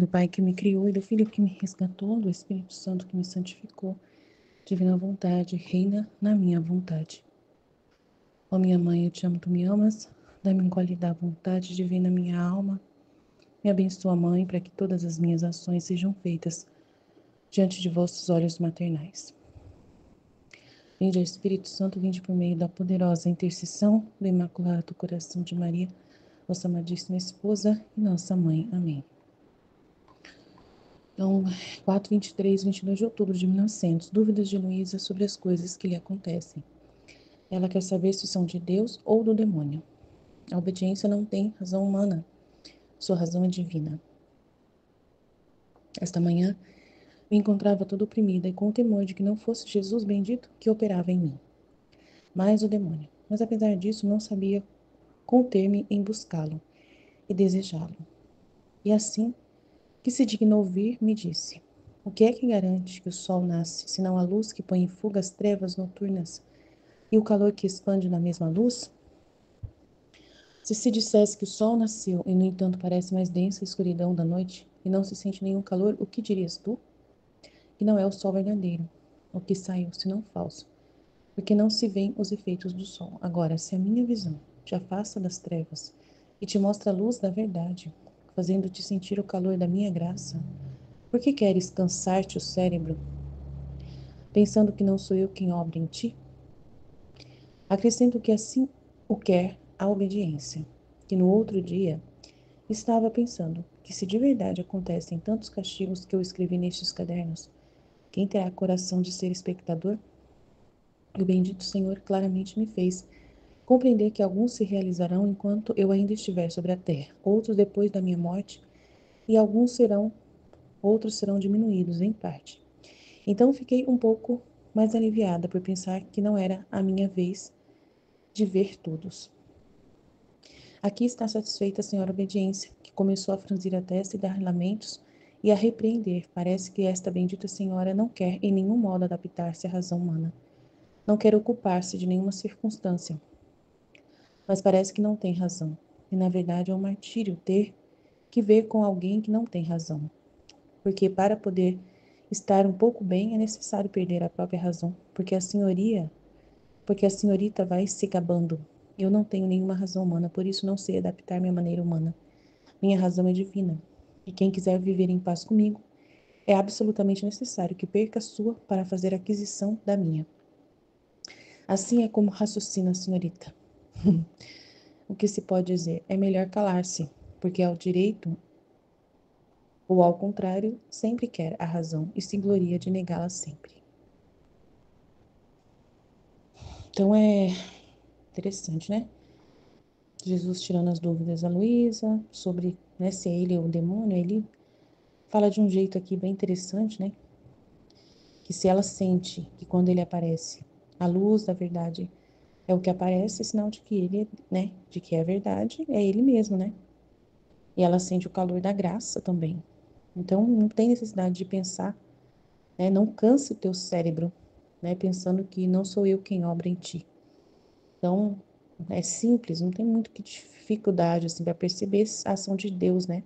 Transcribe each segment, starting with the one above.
do Pai que me criou e do Filho que me resgatou, do Espírito Santo que me santificou. Divina vontade, reina na minha vontade. Ó minha mãe, eu te amo, tu me amas. Dá-me um gole da vontade divina minha alma. Me abençoa, mãe, para que todas as minhas ações sejam feitas diante de vossos olhos maternais. Vinde, Espírito Santo, vinde por meio da poderosa intercessão do Imaculado Coração de Maria, vossa amadíssima esposa e nossa mãe. Amém. Então, 4, 23, 22 de outubro de 1900. Dúvidas de Luísa sobre as coisas que lhe acontecem. Ela quer saber se são de Deus ou do demônio. A obediência não tem razão humana. Sua razão é divina. Esta manhã, me encontrava toda oprimida e com o temor de que não fosse Jesus bendito que operava em mim, mas o demônio. Mas apesar disso, não sabia conter-me em buscá-lo e desejá-lo. E assim, que se dignou vir, me disse: o que é que garante que o sol nasce, senão a luz que põe em fuga as trevas noturnas e o calor que expande na mesma luz? Se dissesse que o sol nasceu e, no entanto, parece mais densa a escuridão da noite e não se sente nenhum calor, o que dirias tu? Que não é o sol verdadeiro, o que saiu, senão falso, porque não se veem os efeitos do sol. Agora, se a minha visão te afasta das trevas e te mostra a luz da verdade, fazendo-te sentir o calor da minha graça, por que queres cansar-te o cérebro, pensando que não sou eu quem obra em ti? Acrescento que assim o quer a obediência, que no outro dia estava pensando que se de verdade acontecem tantos castigos que eu escrevi nestes cadernos, quem terá coração de ser espectador? E o bendito Senhor claramente me fez compreender que alguns se realizarão enquanto eu ainda estiver sobre a terra, outros depois da minha morte, e outros serão diminuídos em parte. Então fiquei um pouco mais aliviada por pensar que não era a minha vez de ver todos. Aqui está satisfeita a senhora obediência, que começou a franzir a testa e dar lamentos e a repreender. Parece que esta bendita senhora não quer em nenhum modo adaptar-se à razão humana. Não quer ocupar-se de nenhuma circunstância. Mas parece que não tem razão. E na verdade é um martírio ter que ver com alguém que não tem razão. Porque para poder estar um pouco bem é necessário perder a própria razão. Porque a senhorita vai se gabando. Eu não tenho nenhuma razão humana, por isso não sei adaptar-me à maneira humana. Minha razão é divina. E quem quiser viver em paz comigo, é absolutamente necessário que perca a sua para fazer aquisição da minha. Assim é como raciocina a senhorita. O que se pode dizer? É melhor calar-se, porque ao direito, ou ao contrário, sempre quer a razão e se gloria de negá-la sempre. Então é interessante, né? Jesus tirando as dúvidas a Luísa sobre, né, se é ele ou o demônio. Ele fala de um jeito aqui bem interessante, né? Que se ela sente que quando ele aparece, a luz da verdade é o que aparece, é sinal de que ele, né, de que é verdade, é ele mesmo, né? E ela sente o calor da graça também. Então não tem necessidade de pensar, né? Não canse o teu cérebro, né, pensando que não sou eu quem obra em ti. Então é simples, não tem muito que dificuldade assim para perceber a ação de Deus, né?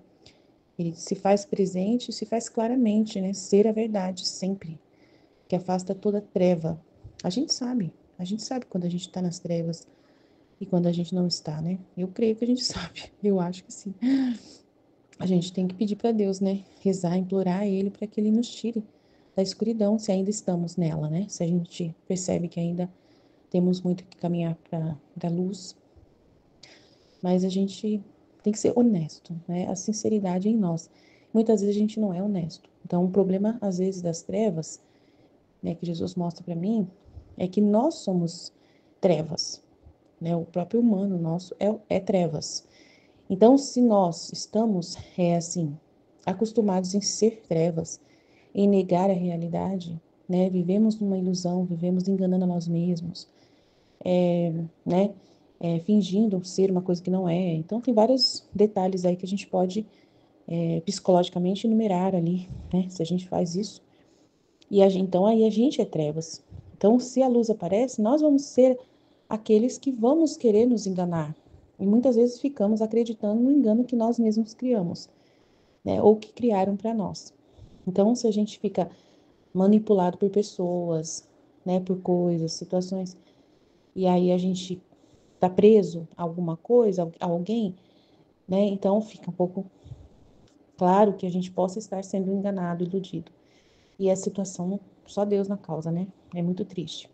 Ele se faz presente, se faz claramente, né? Ser a verdade sempre, que afasta toda treva. A gente sabe quando a gente está nas trevas e quando a gente não está, né? Eu creio que a gente sabe, eu acho que sim. A gente tem que pedir para Deus, né? Rezar, implorar a Ele para que Ele nos tire da escuridão, se ainda estamos nela, né? Se a gente percebe que ainda temos muito que caminhar para a luz, mas a gente tem que ser honesto, né? A sinceridade em nós. Muitas vezes a gente não é honesto. Então, o problema, às vezes, das trevas, né, que Jesus mostra para mim, é que nós somos trevas, né? O próprio humano nosso é trevas. Então, se nós estamos, assim, acostumados em ser trevas, em negar a realidade, né? Vivemos numa ilusão, vivemos enganando a nós mesmos, né? Fingindo ser uma coisa que não é. Então, tem vários detalhes aí que a gente pode, psicologicamente, enumerar ali, né? Se a gente faz isso. Então, aí a gente é trevas. Então, se a luz aparece, nós vamos ser aqueles que vamos querer nos enganar. E muitas vezes ficamos acreditando no engano que nós mesmos criamos. né? Ou que criaram para nós. Então, se a gente fica manipulado por pessoas, né, por coisas, situações, e aí a gente tá preso a alguma coisa, a alguém, né? Então fica um pouco claro que a gente possa estar sendo enganado, iludido. E a situação, só Deus na causa, né? É muito triste.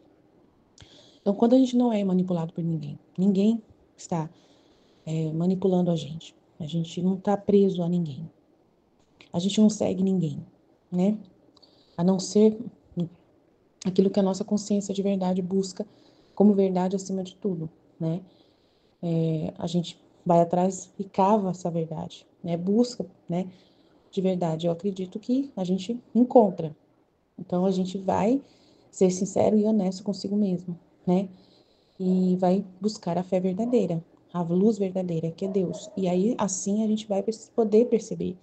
Então, quando a gente não é manipulado por ninguém, ninguém está manipulando a gente não está preso a ninguém, a gente não segue ninguém, né? A não ser aquilo que a nossa consciência de verdade busca como verdade acima de tudo, né? A gente vai atrás e cava essa verdade, né? Busca, né? De verdade, eu acredito que a gente encontra. Então, a gente vai ser sincero e honesto consigo mesmo, né? E vai buscar a fé verdadeira, a luz verdadeira, que é Deus. E aí, assim, a gente vai poder perceber,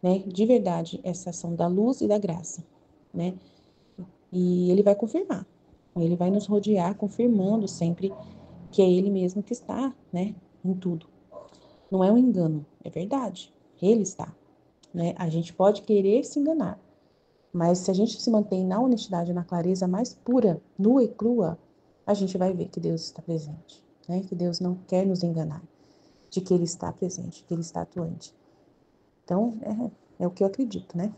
né, de verdade, essa ação da luz e da graça, né? E ele vai confirmar. Ele vai nos rodear, confirmando sempre que é ele mesmo que está, né, em tudo. Não é um engano, é verdade. Ele está, né? A gente pode querer se enganar, mas se a gente se mantém na honestidade, na clareza mais pura, nua e crua, a gente vai ver que Deus está presente, né? Que Deus não quer nos enganar, de que Ele está presente, que Ele está atuante. Então, é o que eu acredito, né?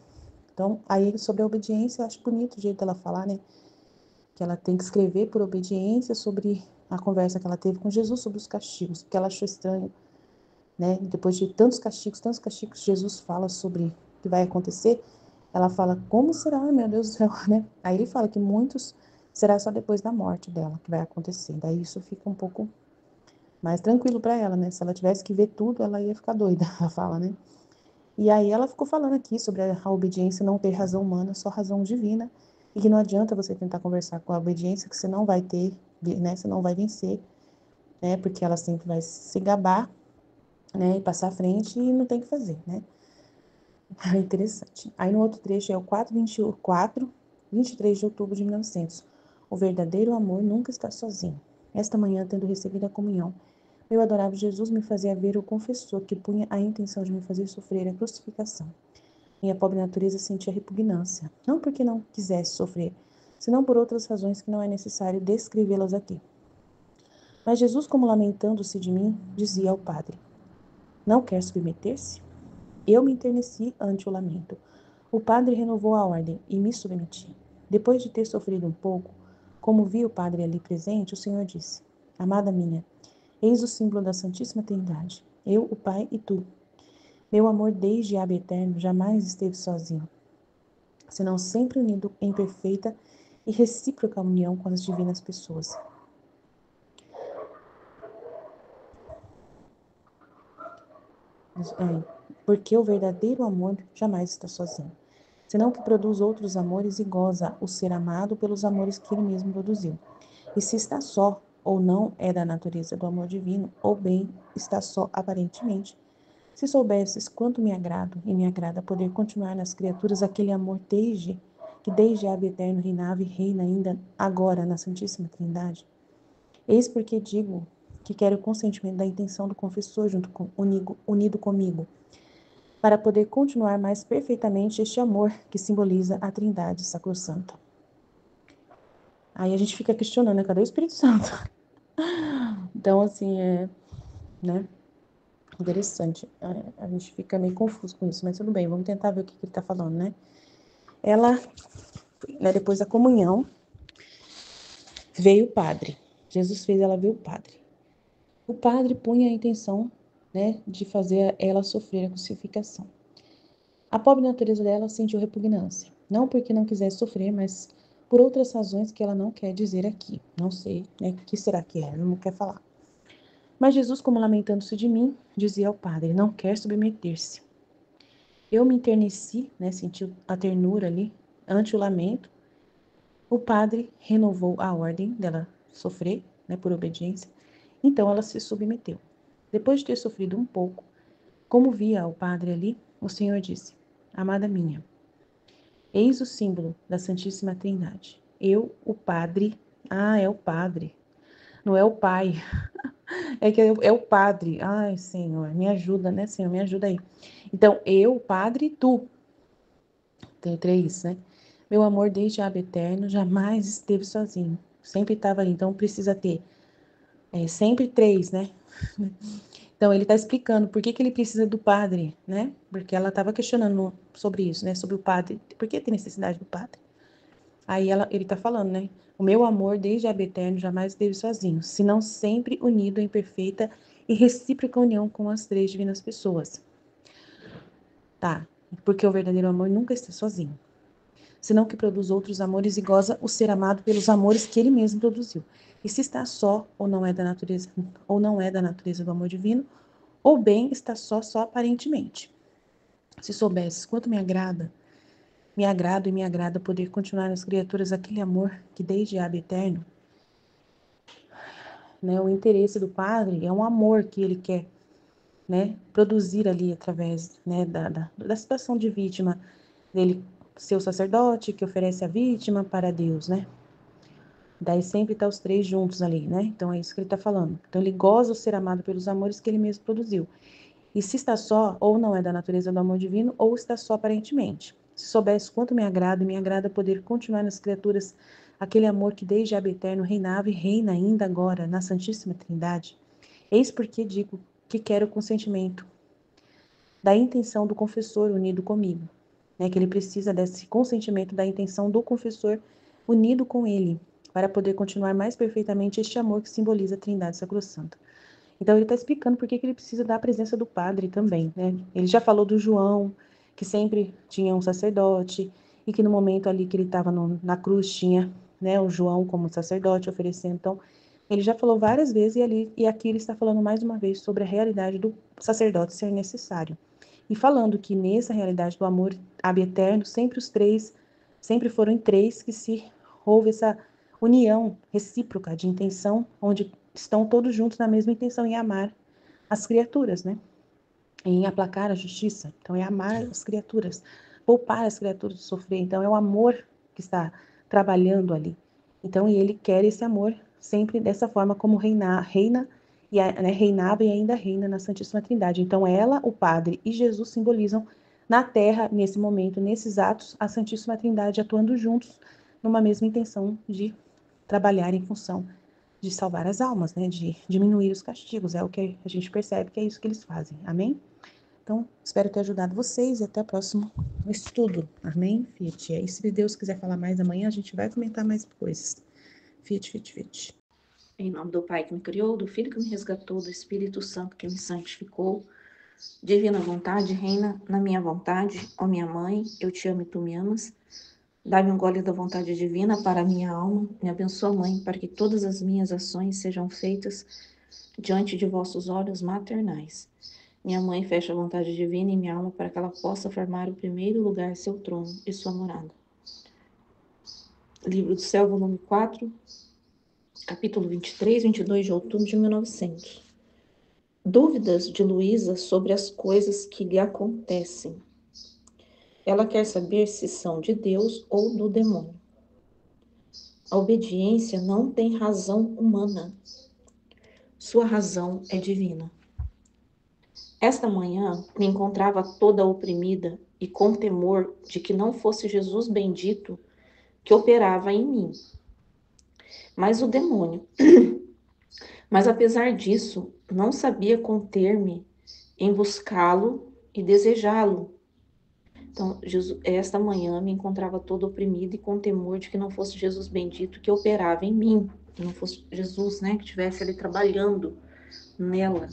Então, aí sobre a obediência, eu acho bonito o jeito dela falar, né? Que ela tem que escrever por obediência sobre a conversa que ela teve com Jesus sobre os castigos, porque ela achou estranho, né? Depois de tantos castigos, Jesus fala sobre o que vai acontecer. Ela fala, como será, meu Deus do céu, né? Aí ele fala que muitos será só depois da morte dela que vai acontecer. Daí isso fica um pouco mais tranquilo para ela, né? Se ela tivesse que ver tudo, ela ia ficar doida, ela fala, né? E aí ela ficou falando aqui sobre a obediência não ter razão humana, só razão divina, e que não adianta você tentar conversar com a obediência que você não vai ter, né? Você não vai vencer, né? Porque ela sempre vai se gabar, né? E passar à frente e não tem o que fazer, né? É interessante. Aí no outro trecho é o 23 de outubro de 1900. O verdadeiro amor nunca está sozinho. Esta manhã, tendo recebido a comunhão, meu adorável Jesus me fazia ver o confessor que punha a intenção de me fazer sofrer a crucificação. Minha pobre natureza sentia repugnância, não porque não quisesse sofrer, senão por outras razões que não é necessário descrevê-las aqui. Mas Jesus, como lamentando-se de mim, dizia ao padre: Não quer submeter-se? Eu me enterneci ante o lamento. O padre renovou a ordem e me submeti. Depois de ter sofrido um pouco, como vi o padre ali presente, o Senhor disse: Amada minha, eis o símbolo da Santíssima Trindade, eu, o Pai e tu. Meu amor desde ab eterno jamais esteve sozinho, senão sempre unido em perfeita e recíproca união com as divinas pessoas. Porque o verdadeiro amor jamais está sozinho, senão que produz outros amores e goza o ser amado pelos amores que ele mesmo produziu. E se está só ou não é da natureza do amor divino, ou bem está só aparentemente. Se soubesses quanto me agrado e me agrada poder continuar nas criaturas aquele amor que desde a eterno reinava e reina ainda agora na Santíssima Trindade. Eis porque digo que quero o consentimento da intenção do confessor unido comigo, para poder continuar mais perfeitamente este amor que simboliza a Trindade Sacrossanta. Aí a gente fica questionando, né? Cadê o Espírito Santo? Então, assim, né? Interessante. A gente fica meio confuso com isso, mas tudo bem, vamos tentar ver o que ele está falando, né? Ela, né, depois da comunhão, veio o padre. Jesus fez ela ver o padre. O padre punha a intenção, né, de fazer ela sofrer a crucificação. A pobre natureza dela sentiu repugnância. Não porque não quisesse sofrer, mas por outras razões que ela não quer dizer aqui. Não sei, né? O que será que é? Ela não quer falar. Mas Jesus, como lamentando-se de mim, dizia ao padre: Não quer submeter-se. Eu me enterneci, né? Senti a ternura ali, ante o lamento. O padre renovou a ordem dela sofrer, né? Por obediência. Então ela se submeteu. Depois de ter sofrido um pouco, como via o padre ali, o Senhor disse: Amada minha, eis o símbolo da Santíssima Trindade. Eu, o padre, é o padre, não é o pai. É que é o padre. Ai, Senhor, me ajuda, né, Senhor? Me ajuda aí. Então, eu, padre, tu. Tem três, né? Meu amor desde a aba eterno jamais esteve sozinho. Sempre estava ali. Então, precisa ter sempre três, né? Então, ele está explicando por que que ele precisa do padre, né? Porque ela estava questionando sobre isso, né? Sobre o padre. Por que tem necessidade do padre? Aí ele está falando, né? O meu amor desde a aba eterno jamais esteve sozinho, senão sempre unido em perfeita e recíproca união com as três divinas pessoas. Tá? Porque o verdadeiro amor nunca está sozinho, senão que produz outros amores e goza o ser amado pelos amores que ele mesmo produziu. E se está só ou não é da natureza do amor divino, ou bem está só aparentemente. Se soubesses quanto me agrada e me agrada poder continuar nas criaturas aquele amor que desde a aba eterno, né, o interesse do Padre é um amor que ele quer, né, produzir ali através, né, da situação de vítima dele ser o sacerdote que oferece a vítima para Deus, né? Daí sempre tá os três juntos ali, né? Então é isso que ele tá falando. Então ele goza o ser amado pelos amores que ele mesmo produziu. E se está só, ou não é da natureza do amor divino, ou está só aparentemente. Se soubesse quanto me agrada poder continuar nas criaturas aquele amor que desde a aba eterno reinava e reina ainda agora na Santíssima Trindade. Eis porque digo que quero o consentimento da intenção do confessor unido comigo, né? Que ele precisa desse consentimento da intenção do confessor unido com ele, para poder continuar mais perfeitamente este amor que simboliza a Trindade Sacrossanta. Então ele está explicando por que ele precisa da presença do padre também, né? Ele já falou do João, que sempre tinha um sacerdote, e que no momento ali que ele estava na cruz tinha, né, o João como sacerdote oferecendo. Então, ele já falou várias vezes e aqui ele está falando mais uma vez sobre a realidade do sacerdote ser necessário. E falando que nessa realidade do amor ab eterno, sempre foram em três que se houve essa união recíproca de intenção, onde estão todos juntos na mesma intenção em amar as criaturas, né? Em aplacar a justiça. Então é amar as criaturas, poupar as criaturas de sofrer. Então é o amor que está trabalhando ali. Então e ele quer esse amor sempre dessa forma como reina e né, reinava e ainda reina na Santíssima Trindade. Então ela, o Padre e Jesus simbolizam na Terra nesse momento, nesses atos, a Santíssima Trindade atuando juntos numa mesma intenção de trabalhar em função de salvar as almas, né? De diminuir os castigos. É o que a gente percebe que é isso que eles fazem. Amém? Então, espero ter ajudado vocês e até o próximo estudo. Amém? Fiat. E se Deus quiser falar mais amanhã, a gente vai comentar mais coisas. Fiat, fiat, fiat. Em nome do Pai que me criou, do Filho que me resgatou, do Espírito Santo que me santificou, divina vontade, reina na minha vontade. Ó minha mãe, eu te amo e tu me amas. Dá-me um gole da vontade divina para a minha alma. Me abençoa, Mãe, para que todas as minhas ações sejam feitas diante de vossos olhos maternais. Minha mãe fecha a vontade divina em minha alma para que ela possa formar o primeiro lugar, seu trono e sua morada. Livro do Céu, volume 4, capítulo 23, 22 de outubro de 1900. Dúvidas de Luísa sobre as coisas que lhe acontecem. Ela quer saber se são de Deus ou do demônio. A obediência não tem razão humana. Sua razão é divina. Esta manhã me encontrava toda oprimida e com temor de que não fosse Jesus bendito que operava em mim, mas o demônio. Mas apesar disso, não sabia conter-me em buscá-lo e desejá-lo. Então, esta manhã me encontrava toda oprimida e com temor de que não fosse Jesus bendito que operava em mim, que não fosse Jesus, né, que estivesse ali trabalhando nela,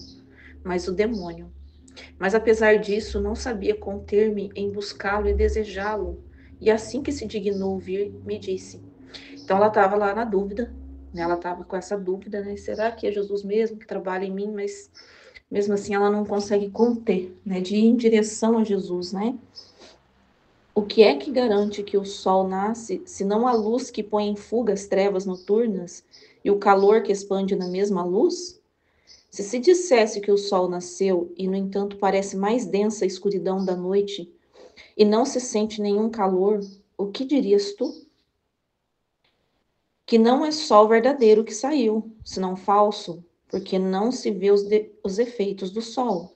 mas o demônio. Mas apesar disso, não sabia conter-me em buscá-lo e desejá-lo. E assim que se dignou vir, me disse. Então ela estava lá na dúvida, né? Ela estava com essa dúvida, né? Será que é Jesus mesmo que trabalha em mim? Mas mesmo assim ela não consegue conter, né? De ir em direção a Jesus, né? O que é que garante que o sol nasce, se não a luz que põe em fuga as trevas noturnas e o calor que expande na mesma luz? Se dissesse que o sol nasceu e, no entanto, parece mais densa a escuridão da noite e não se sente nenhum calor, o que dirias tu? Que não é sol verdadeiro que saiu, senão falso, porque não se vê os efeitos do sol.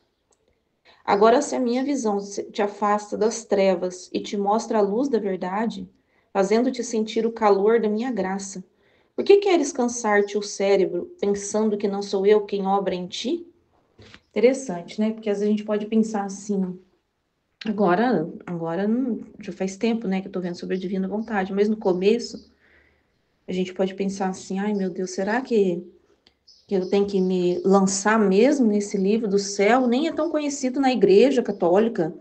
Agora, se a minha visão te afasta das trevas e te mostra a luz da verdade, fazendo-te sentir o calor da minha graça, por que queres cansar-te o cérebro, pensando que não sou eu quem obra em ti? Interessante, né? Porque às vezes a gente pode pensar assim, agora já faz tempo, né, que eu tô vendo sobre a divina vontade, mas no começo a gente pode pensar assim, ai meu Deus, será que eu tenho que me lançar mesmo nesse livro do céu? Nem é tão conhecido na igreja católica,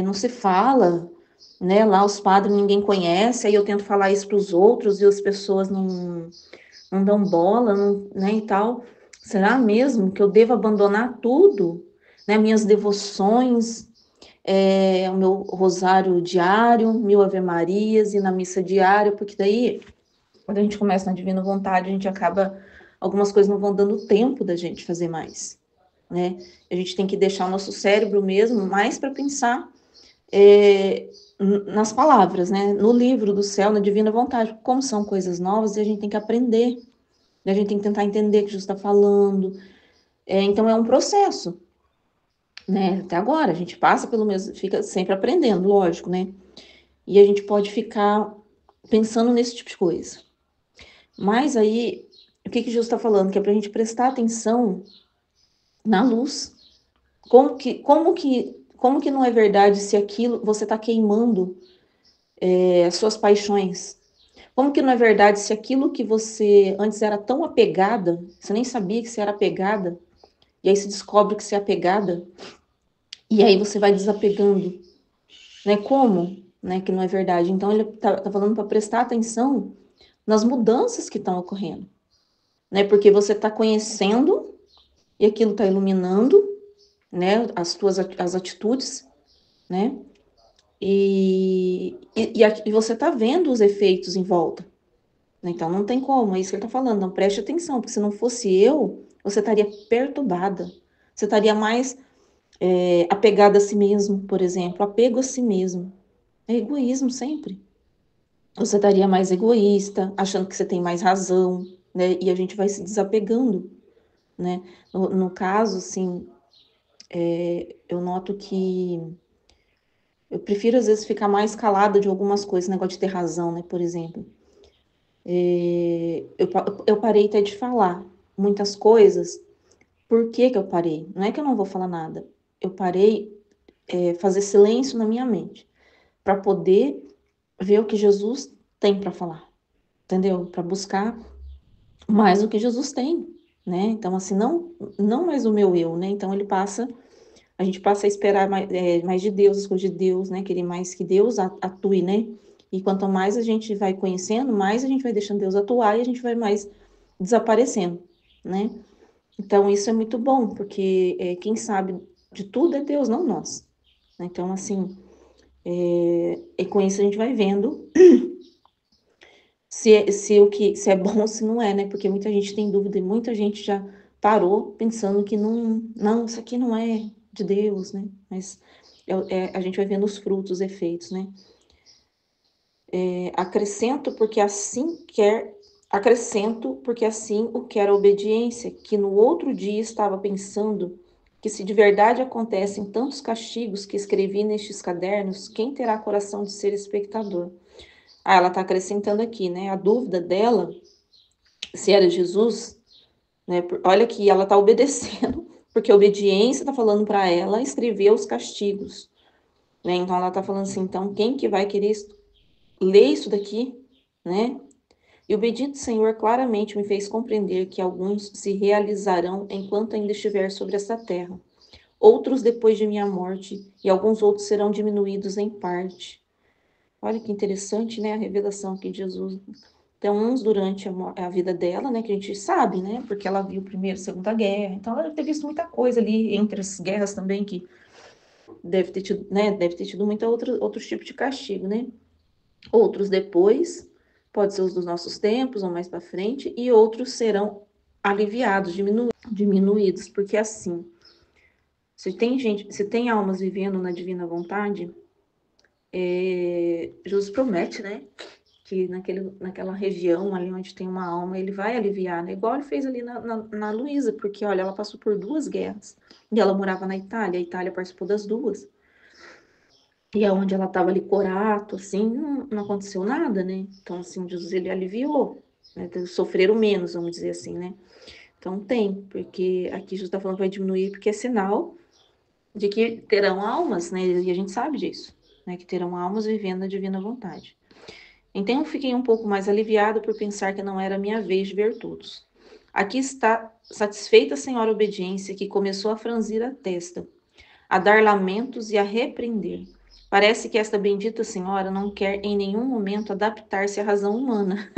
não se fala, né? Lá os padres ninguém conhece, aí eu tento falar isso para os outros e as pessoas não dão bola, não, né, e tal. Será mesmo que eu devo abandonar tudo, né? Minhas devoções, o meu rosário diário, 1000 Ave-Marias e na missa diária, porque daí, quando a gente começa na Divina Vontade, a gente acaba, algumas coisas não vão dando tempo da gente fazer mais, né? A gente tem que deixar o nosso cérebro mesmo mais para pensar nas palavras, né? No livro do céu, na Divina Vontade, como são coisas novas, e a gente tem que aprender, a gente tem que tentar entender o que Jesus está falando. Então é um processo, né? Até agora, a gente passa pelo mesmo, fica sempre aprendendo, lógico, né? E a gente pode ficar pensando nesse tipo de coisa. Mas aí, o que Jesus está falando? Que é para a gente prestar atenção na luz. Como que não é verdade se aquilo você está queimando as suas paixões? Como que não é verdade se aquilo que você antes era tão apegada, você nem sabia que você era apegada, e aí se descobre que você é apegada, e aí você vai desapegando, né? Como, né, que não é verdade? Então ele tá falando para prestar atenção nas mudanças que estão ocorrendo, né? Porque você está conhecendo e aquilo está iluminando, né? As atitudes, né? E você está vendo os efeitos em volta. Então não tem como, é isso que ele está falando. Não preste atenção, porque se não fosse eu, você estaria perturbada. Você estaria mais apegada a si mesmo, por exemplo. Apego a si mesmo. É egoísmo sempre. Você estaria mais egoísta, achando que você tem mais razão, né? E a gente vai se desapegando, né? No caso, assim, eu noto que eu prefiro às vezes ficar mais calada de algumas coisas, negócio de ter razão, né? Por exemplo, eu parei até de falar muitas coisas. Por que que eu parei? Não é que eu não vou falar nada. Eu parei fazer silêncio na minha mente para poder ver o que Jesus tem para falar, entendeu? Para buscar mais o que Jesus tem, né? Então, assim, não mais o meu eu, né? Então, a gente passa a esperar mais de Deus, as coisas de Deus, né? Querer mais que Deus atue, né? E quanto mais a gente vai conhecendo, mais a gente vai deixando Deus atuar e a gente vai mais desaparecendo, né? Então, isso é muito bom, porque quem sabe de tudo é Deus, não nós. Então, assim, e com isso a gente vai vendo se é bom ou se não é, né? Porque muita gente tem dúvida e muita gente já parou pensando que não, isso aqui não é de Deus, né? Mas a gente vai vendo os frutos, os efeitos, né? Acrescento porque assim o quer a obediência, que no outro dia estava pensando que se de verdade acontecem tantos castigos que escrevi nestes cadernos, quem terá coração de ser espectador? Ela está acrescentando aqui, né? A dúvida dela, se era Jesus, né? Olha que ela está obedecendo, porque a obediência está falando para ela escrever os castigos, né? Então ela está falando assim, então quem que vai querer ler isso daqui, né? E o bendito Senhor claramente me fez compreender que alguns se realizarão enquanto ainda estiver sobre esta terra, outros depois de minha morte, e alguns outros serão diminuídos em parte. Olha que interessante, né, a revelação aqui de Jesus. Então, uns durante a vida dela, né, que a gente sabe, né, porque ela viu Primeira e Segunda Guerra, então ela deve ter visto muita coisa ali entre as guerras também, que deve ter tido muita outros tipos de castigo, né. Outros depois, pode ser os dos nossos tempos ou mais para frente, e outros serão aliviados, diminuídos, porque assim, se tem almas vivendo na divina vontade, Jesus promete, né, que naquela região ali onde tem uma alma, ele vai aliviar, né? Igual ele fez ali na Luísa, porque, olha, ela passou por 2 guerras, e ela morava na Itália, a Itália participou das 2. E aonde ela estava ali corato, assim, não aconteceu nada, né? Então, assim, Jesus, ele aliviou, né? Sofreram menos, vamos dizer assim, né? Então, tem, porque aqui Jesus está falando que vai diminuir, porque é sinal de que terão almas, né? E a gente sabe disso, né? Que terão almas vivendo a divina vontade. Então, eu fiquei um pouco mais aliviada por pensar que não era minha vez de ver todos. Aqui está satisfeita a senhora obediência, que começou a franzir a testa, a dar lamentos e a repreender. Parece que esta bendita senhora não quer em nenhum momento adaptar-se à razão humana.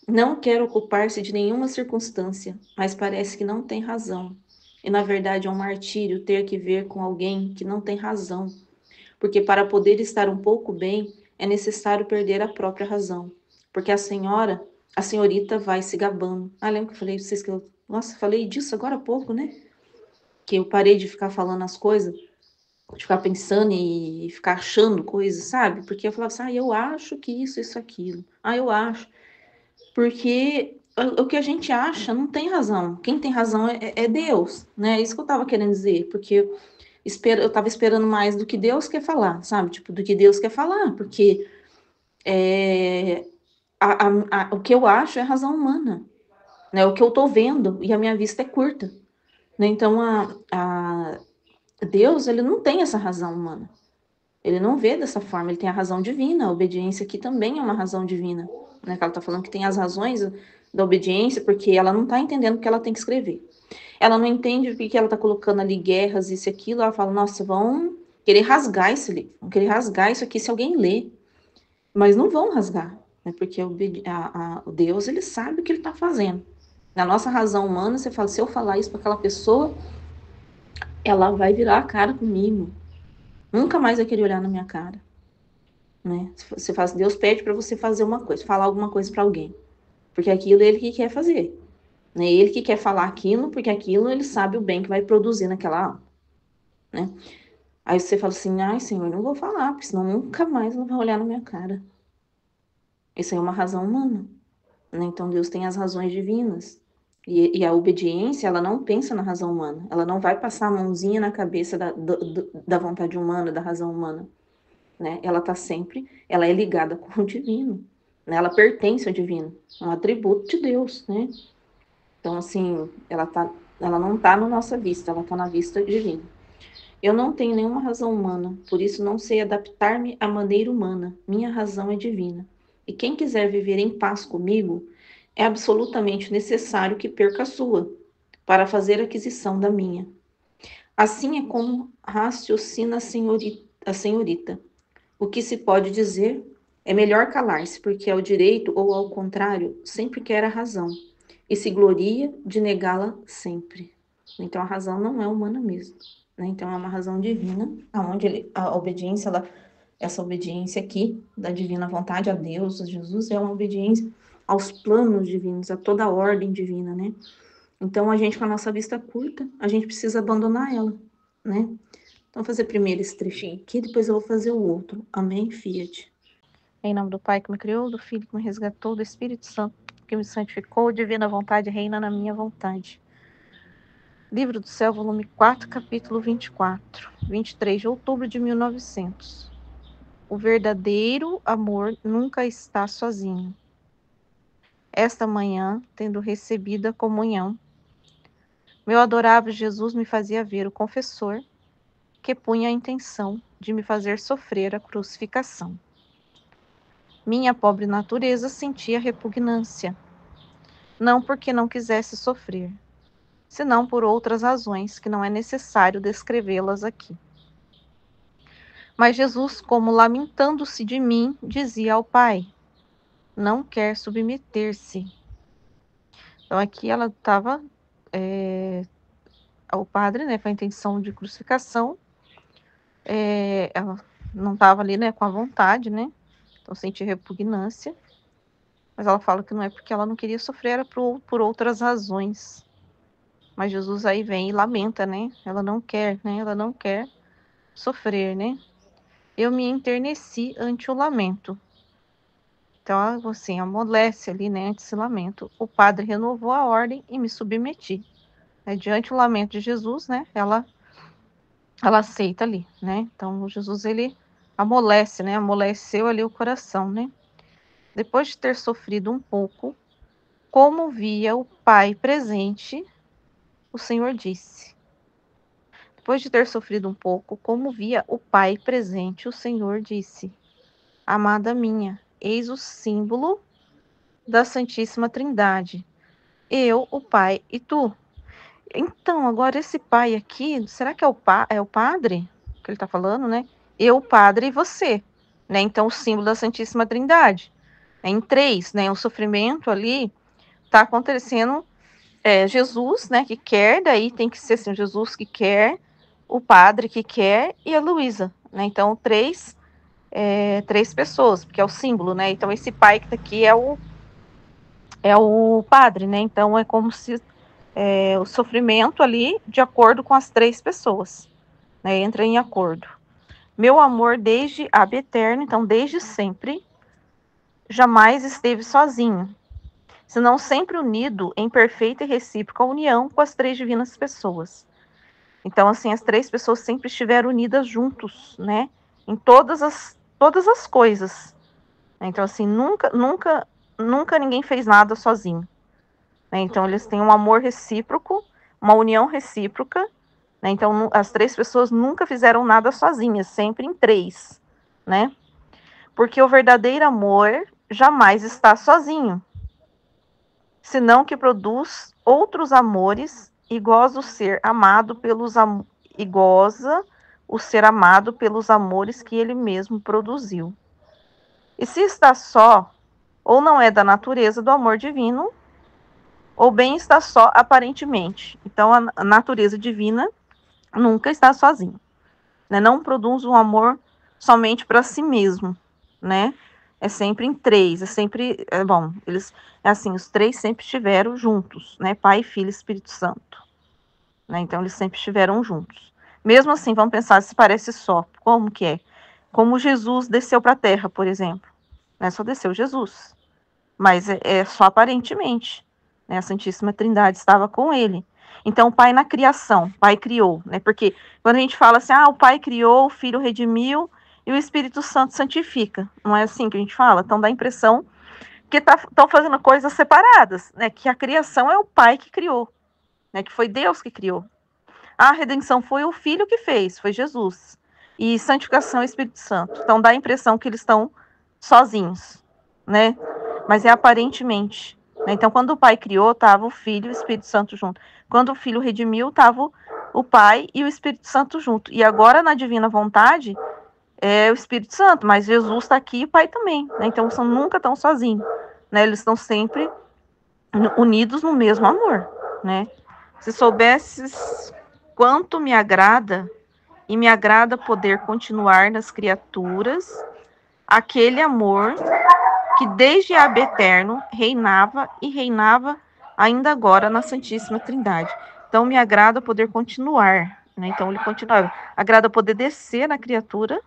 Não quer ocupar-se de nenhuma circunstância, mas parece que não tem razão. E na verdade é um martírio ter que ver com alguém que não tem razão, porque para poder estar um pouco bem é necessário perder a própria razão. Porque a senhorita vai se gabando. Ah, lembra que eu falei pra vocês que nossa, falei disso agora há pouco, né? Que eu parei de ficar falando as coisas, de ficar pensando e ficar achando coisas, sabe? Porque eu falava assim, ah, eu acho que isso, aquilo. Ah, eu acho. Porque o que a gente acha não tem razão. Quem tem razão é Deus, né? É isso que eu tava querendo dizer. Porque eu tava esperando mais do que Deus quer falar, sabe? Tipo, do que Deus quer falar. Porque é, o que eu acho é razão humana, né? O que eu tô vendo e a minha vista é curta, né? Então, Deus, ele não tem essa razão humana. Ele não vê dessa forma, ele tem a razão divina. A obediência aqui também é uma razão divina, né? Que ela está falando que tem as razões da obediência, porque ela não está entendendo o que ela tem que escrever. Ela não entende o que ela está colocando ali, guerras, isso e aquilo. Ela fala, nossa, vão querer rasgar esse livro, vão querer rasgar isso aqui se alguém ler. Mas não vão rasgar, né? Porque o Deus, ele sabe o que ele está fazendo. Na nossa razão humana, você fala, se eu falar isso para aquela pessoa, ela vai virar a cara comigo. Nunca mais vai querer olhar na minha cara. Né? Você faz, Deus pede para você fazer uma coisa, falar alguma coisa para alguém, porque aquilo é ele que quer fazer, né? Ele que quer falar aquilo, porque aquilo ele sabe o bem que vai produzir naquela alma, né? Aí você fala assim, ai Senhor, não vou falar, porque senão nunca mais ela vai olhar na minha cara. Isso aí é uma razão humana, né? Então Deus tem as razões divinas. E a obediência, ela não pensa na razão humana. Ela não vai passar a mãozinha na cabeça da vontade humana, da razão humana, né? Ela tá sempre, ela é ligada com o divino, né? Ela pertence ao divino, é um atributo de Deus, né? Então, assim, ela não tá na nossa vista, ela tá na vista divina. Eu não tenho nenhuma razão humana, por isso não sei adaptar-me à maneira humana. Minha razão é divina. E quem quiser viver em paz comigo, é absolutamente necessário que perca a sua, para fazer aquisição da minha. Assim é como raciocina a senhorita. O que se pode dizer é melhor calar-se, porque ao direito ou ao contrário, sempre quer a razão, e se gloria de negá-la sempre. Então a razão não é humana mesmo, né? Então é uma razão divina, aonde a obediência, essa obediência aqui da divina vontade a Deus, a Jesus, é uma obediência aos planos divinos, a toda a ordem divina, né? Então a gente com a nossa vista curta, a gente precisa abandonar ela, né? Então vou fazer primeiro esse trechinho aqui, depois eu vou fazer o outro. Amém, Fiat. Em nome do Pai que me criou, do Filho que me resgatou, do Espírito Santo que me santificou, divina vontade reina na minha vontade. Livro do Céu, volume 4, capítulo 24, 23 de outubro de 1900. O verdadeiro amor nunca está sozinho. Esta manhã, tendo recebido a comunhão, meu adorável Jesus me fazia ver o confessor que punha a intenção de me fazer sofrer a crucificação. Minha pobre natureza sentia repugnância, não porque não quisesse sofrer, senão por outras razões que não é necessário descrevê-las aqui. Mas Jesus, como lamentando-se de mim, dizia ao Pai: não quer submeter-se. Então aqui ela estava, o padre, né, com a intenção de crucificação, ela não estava ali, né, com a vontade, né, então sentia repugnância, mas ela fala que não é porque ela não queria sofrer, era por outras razões. Mas Jesus aí vem e lamenta, né, ela não quer, né, ela não quer sofrer, né. Eu me enterneci ante o lamento. Então, assim, amolece ali, né, antes desse lamento. O padre renovou a ordem e me submeti. Diante do lamento de Jesus, né, ela aceita ali, né? Então, Jesus, ele amolece, né, amoleceu ali o coração, né? Depois de ter sofrido um pouco, como via o Pai presente, o Senhor disse. Depois de ter sofrido um pouco, como via o Pai presente, o Senhor disse: Amada minha, eis o símbolo da Santíssima Trindade. Eu, o Pai e tu. Então, agora esse Pai aqui, será que é o Padre que ele está falando, né? Eu, o Padre e você, né? Então, o símbolo da Santíssima Trindade. É em três, né? O sofrimento ali está acontecendo. Jesus, né? Que quer, daí tem que ser assim, Jesus que quer, o Padre que quer e a Luísa, né? Então, três pessoas, porque é o símbolo, né? Então, esse Pai que está aqui é o Padre, né? Então, é como se o sofrimento ali de acordo com as três pessoas, né? Entra em acordo. Meu amor desde ab eterno, então desde sempre, jamais esteve sozinho, senão sempre unido em perfeita e recíproca união com as três divinas pessoas. Então, assim, as três pessoas sempre estiveram unidas juntos, né? Em todas as coisas. Então, assim, nunca ninguém fez nada sozinho. Né? Então, eles têm um amor recíproco, uma união recíproca. Né? Então, as três pessoas nunca fizeram nada sozinhas, sempre em três. Né? Porque o verdadeiro amor jamais está sozinho, senão que produz outros amores e goza o ser amado pelos amores que ele mesmo produziu. E se está só, ou não é da natureza do amor divino, ou bem está só aparentemente. Então, a natureza divina nunca está sozinha, né? Não produz um amor somente para si mesmo, né? É sempre em três, assim, os três sempre estiveram juntos, né? Pai, Filho e Espírito Santo, né? Então, eles sempre estiveram juntos. Mesmo assim, vamos pensar se parece só, como que é? Como Jesus desceu para a Terra, por exemplo, né? Só desceu Jesus, mas é só aparentemente, né? A Santíssima Trindade estava com ele. Então, o Pai na criação, o Pai criou, né? Porque quando a gente fala assim, o Pai criou, o Filho redimiu e o Espírito Santo santifica, não é assim que a gente fala? Então, dá a impressão que estão fazendo coisas separadas, né? Que a criação é o Pai que criou, né? Que foi Deus que criou. A redenção foi o Filho que fez, foi Jesus. E santificação é o Espírito Santo. Então, dá a impressão que eles estão sozinhos, né? Mas é aparentemente. Né? Então, quando o Pai criou, estava o Filho e o Espírito Santo junto. Quando o Filho redimiu, estava o Pai e o Espírito Santo junto. E agora, na divina vontade, é o Espírito Santo, mas Jesus está aqui e o Pai também. Né? Então, nunca estão sozinhos. Né? Eles estão sempre unidos no mesmo amor. Né? Se soubesses quanto me agrada, e me agrada poder continuar nas criaturas, aquele amor que desde ab eterno reinava e reinava ainda agora na Santíssima Trindade. Então, me agrada poder continuar, né? Então, ele continuava. Agrada poder descer na criatura,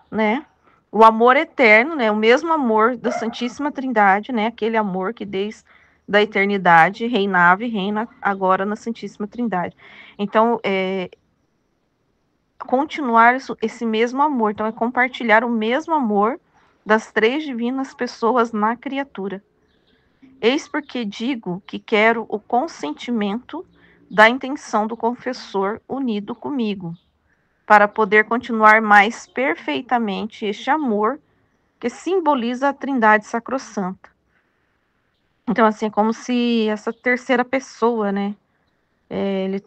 né? O amor eterno, né? O mesmo amor da Santíssima Trindade, né? Aquele amor que desde da eternidade reinava e reina agora na Santíssima Trindade. Então, continuar esse mesmo amor. Então, é compartilhar o mesmo amor das três divinas pessoas na criatura. Eis porque digo que quero o consentimento da intenção do confessor unido comigo, para poder continuar mais perfeitamente este amor que simboliza a Trindade Sacrossanta. Então, assim, é como se essa terceira pessoa, né, ele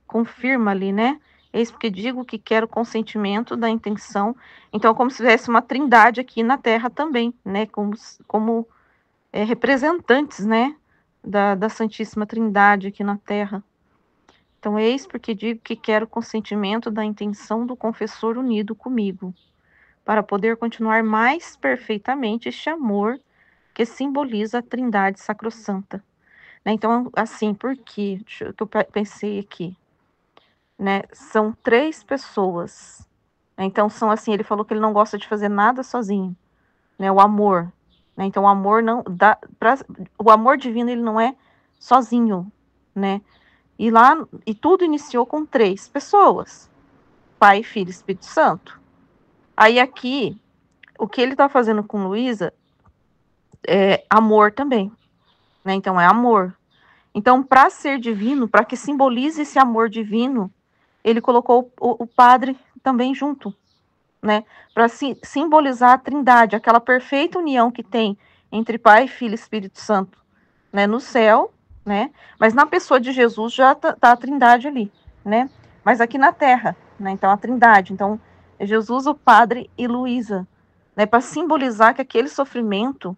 confirma ali, né, eis porque digo que quero o consentimento da intenção. Então, é como se tivesse uma trindade aqui na Terra também, né, como representantes, né, da Santíssima Trindade aqui na Terra. Então, eis porque digo que quero o consentimento da intenção do confessor unido comigo, para poder continuar mais perfeitamente este amor que simboliza a Trindade Sacrossanta. Né? Então, assim, por quê? Que eu pensei aqui, né? São três pessoas. Né? Então, são assim, ele falou que ele não gosta de fazer nada sozinho, né? O amor. né? Então o amor não dá o amor divino, ele não é sozinho, né? E tudo iniciou com 3 pessoas: Pai, Filho e Espírito Santo. Aí aqui, o que ele está fazendo com Luísa é amor também, né? Então é amor. Então, para ser divino, para que simbolize esse amor divino, ele colocou o Padre também junto, né? Para simbolizar a Trindade, aquela perfeita união que tem entre Pai, Filho e Espírito Santo, né? No céu, né? Mas na pessoa de Jesus já tá a Trindade ali, né? Mas aqui na Terra, né? Então a Trindade, então é Jesus, o Padre e Luísa, né? Para simbolizar que aquele sofrimento,